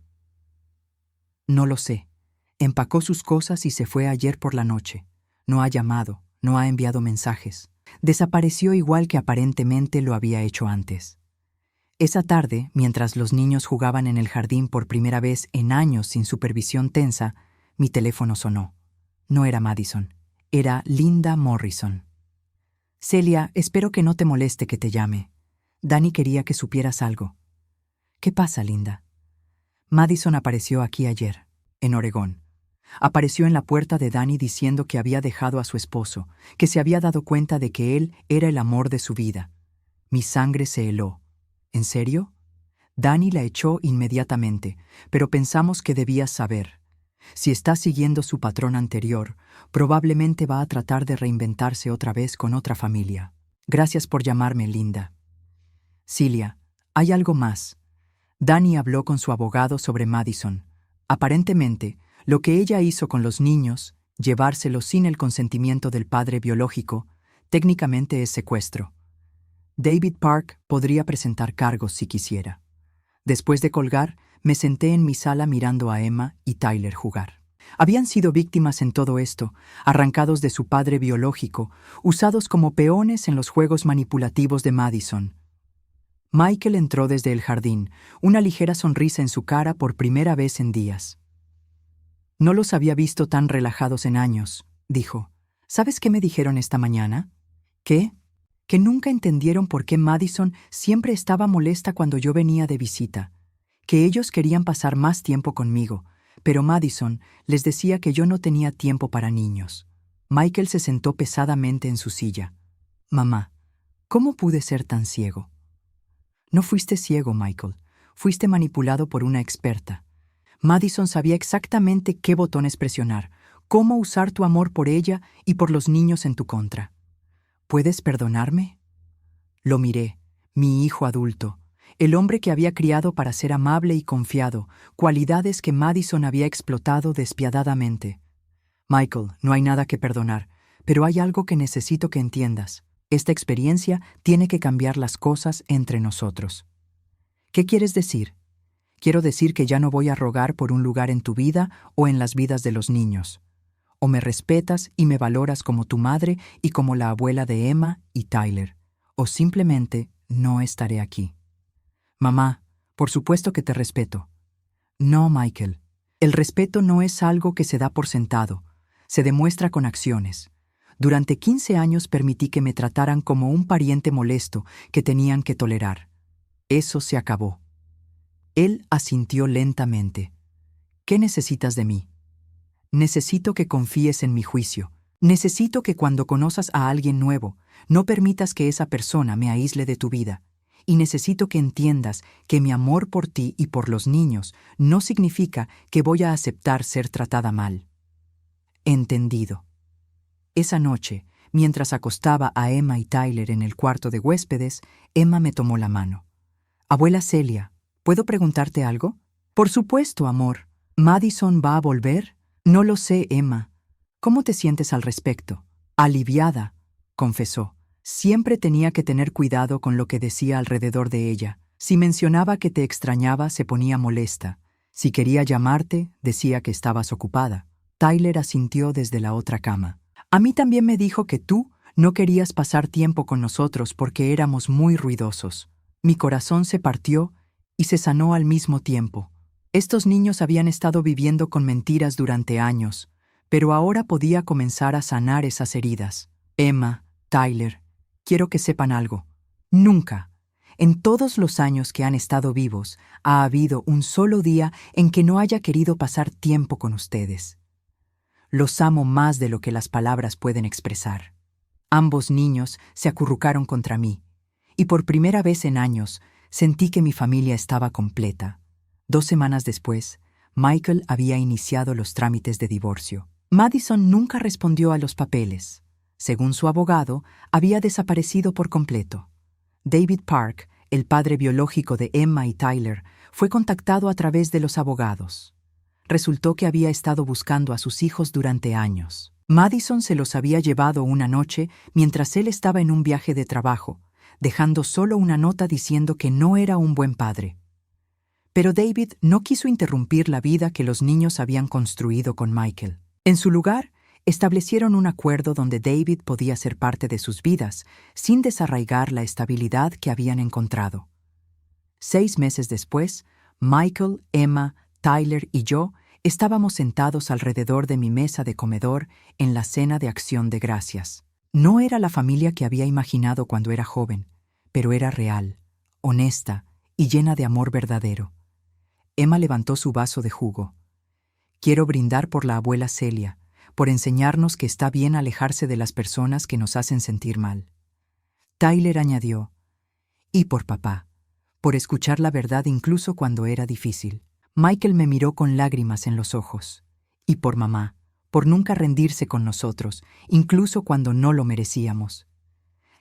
No lo sé. Empacó sus cosas y se fue ayer por la noche. No ha llamado, no ha enviado mensajes. Desapareció igual que aparentemente lo había hecho antes. Esa tarde, mientras los niños jugaban en el jardín por primera vez en años sin supervisión tensa, mi teléfono sonó. No era Madison, era Linda Morrison. «Celia, espero que no te moleste que te llame. Danny quería que supieras algo». «¿Qué pasa, Linda?» «Madison apareció aquí ayer, en Oregón. Apareció en la puerta de Danny diciendo que había dejado a su esposo, que se había dado cuenta de que él era el amor de su vida. Mi sangre se heló. ¿En serio?» Danny la echó inmediatamente, pero pensamos que debías saber. Si está siguiendo su patrón anterior, probablemente va a tratar de reinventarse otra vez con otra familia. Gracias por llamarme, Linda. Celia, hay algo más. Danny habló con su abogado sobre Madison. Aparentemente, lo que ella hizo con los niños, llevárselos sin el consentimiento del padre biológico, técnicamente es secuestro. David Park podría presentar cargos si quisiera. Después de colgar, me senté en mi sala mirando a Emma y Tyler jugar. Habían sido víctimas en todo esto, arrancados de su padre biológico, usados como peones en los juegos manipulativos de Madison. Michael entró desde el jardín, una ligera sonrisa en su cara por primera vez en días. «No los había visto tan relajados en años», dijo. «¿Sabes qué me dijeron esta mañana?» «¿Qué?» «Que nunca entendieron por qué Madison siempre estaba molesta cuando yo venía de visita. Que ellos querían pasar más tiempo conmigo, pero Madison les decía que yo no tenía tiempo para niños». Michael se sentó pesadamente en su silla. «Mamá, ¿cómo pude ser tan ciego?» «No fuiste ciego, Michael. Fuiste manipulado por una experta. Madison sabía exactamente qué botones presionar, cómo usar tu amor por ella y por los niños en tu contra. ¿Puedes perdonarme?» Lo miré, mi hijo adulto, el hombre que había criado para ser amable y confiado, cualidades que Madison había explotado despiadadamente. «Michael, no hay nada que perdonar, pero hay algo que necesito que entiendas. Esta experiencia tiene que cambiar las cosas entre nosotros». «¿Qué quieres decir?» «Quiero decir que ya no voy a rogar por un lugar en tu vida o en las vidas de los niños. O me respetas y me valoras como tu madre y como la abuela de Emma y Tyler, o simplemente no estaré aquí». «Mamá, por supuesto que te respeto». «No, Michael. El respeto no es algo que se da por sentado. Se demuestra con acciones. Durante 15 años permití que me trataran como un pariente molesto que tenían que tolerar. Eso se acabó». Él asintió lentamente. «¿Qué necesitas de mí?» «Necesito que confíes en mi juicio. Necesito que cuando conozcas a alguien nuevo, no permitas que esa persona me aísle de tu vida. Y necesito que entiendas que mi amor por ti y por los niños no significa que voy a aceptar ser tratada mal». «Entendido». Esa noche, mientras acostaba a Emma y Tyler en el cuarto de huéspedes, Emma me tomó la mano. «Abuela Celia, ¿puedo preguntarte algo?» «Por supuesto, amor. ¿Madison va a volver?» «No lo sé, Emma. ¿Cómo te sientes al respecto?» «Aliviada», confesó. Siempre tenía que tener cuidado con lo que decía alrededor de ella. Si mencionaba que te extrañaba, se ponía molesta. Si quería llamarte, decía que estabas ocupada. Tyler asintió desde la otra cama. «A mí también me dijo que tú no querías pasar tiempo con nosotros porque éramos muy ruidosos». Mi corazón se partió y se sanó al mismo tiempo. Estos niños habían estado viviendo con mentiras durante años, pero ahora podía comenzar a sanar esas heridas. «Emma, Tyler, quiero que sepan algo. Nunca, En todos los años que han estado vivos, ha habido un solo día en que no haya querido pasar tiempo con ustedes. Los amo más de lo que las palabras pueden expresar. Ambos niños se acurrucaron contra mí, y por primera vez en años sentí que mi familia estaba completa. 2 semanas después, Michael había iniciado los trámites de divorcio. Madison nunca respondió a los papeles. Según su abogado, había desaparecido por completo. David Park, el padre biológico de Emma y Tyler, fue contactado a través de los abogados. Resultó que había estado buscando a sus hijos durante años. Madison se los había llevado una noche mientras él estaba en un viaje de trabajo, dejando solo una nota diciendo que no era un buen padre. Pero David no quiso interrumpir la vida que los niños habían construido con Michael. En su lugar, establecieron un acuerdo donde David podía ser parte de sus vidas, sin desarraigar la estabilidad que habían encontrado. 6 meses después, Michael, Emma, Tyler y yo estábamos sentados alrededor de mi mesa de comedor en la cena de Acción de Gracias. No era la familia que había imaginado cuando era joven, pero era real, honesta y llena de amor verdadero. Emma levantó su vaso de jugo. Quiero brindar por la abuela Celia, por enseñarnos que está bien alejarse de las personas que nos hacen sentir mal. Tyler añadió, y por papá, por escuchar la verdad incluso cuando era difícil. Michael me miró con lágrimas en los ojos. Y por mamá, por nunca rendirse con nosotros, incluso cuando no lo merecíamos.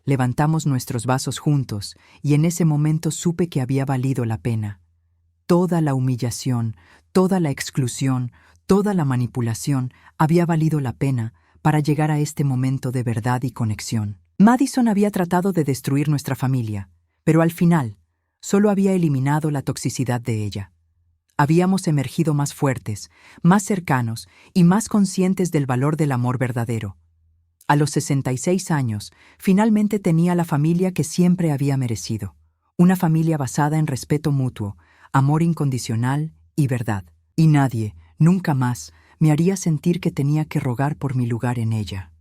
Levantamos nuestros vasos juntos, y en ese momento supe que había valido la pena. Toda la humillación, toda la exclusión, toda la manipulación había valido la pena para llegar a este momento de verdad y conexión. Madison había tratado de destruir nuestra familia, pero al final solo había eliminado la toxicidad de ella. Habíamos emergido más fuertes, más cercanos y más conscientes del valor del amor verdadero. A los 66 años, finalmente tenía la familia que siempre había merecido. Una familia basada en respeto mutuo, amor incondicional y verdad. Y nadie, nunca más, me haría sentir que tenía que rogar por mi lugar en ella.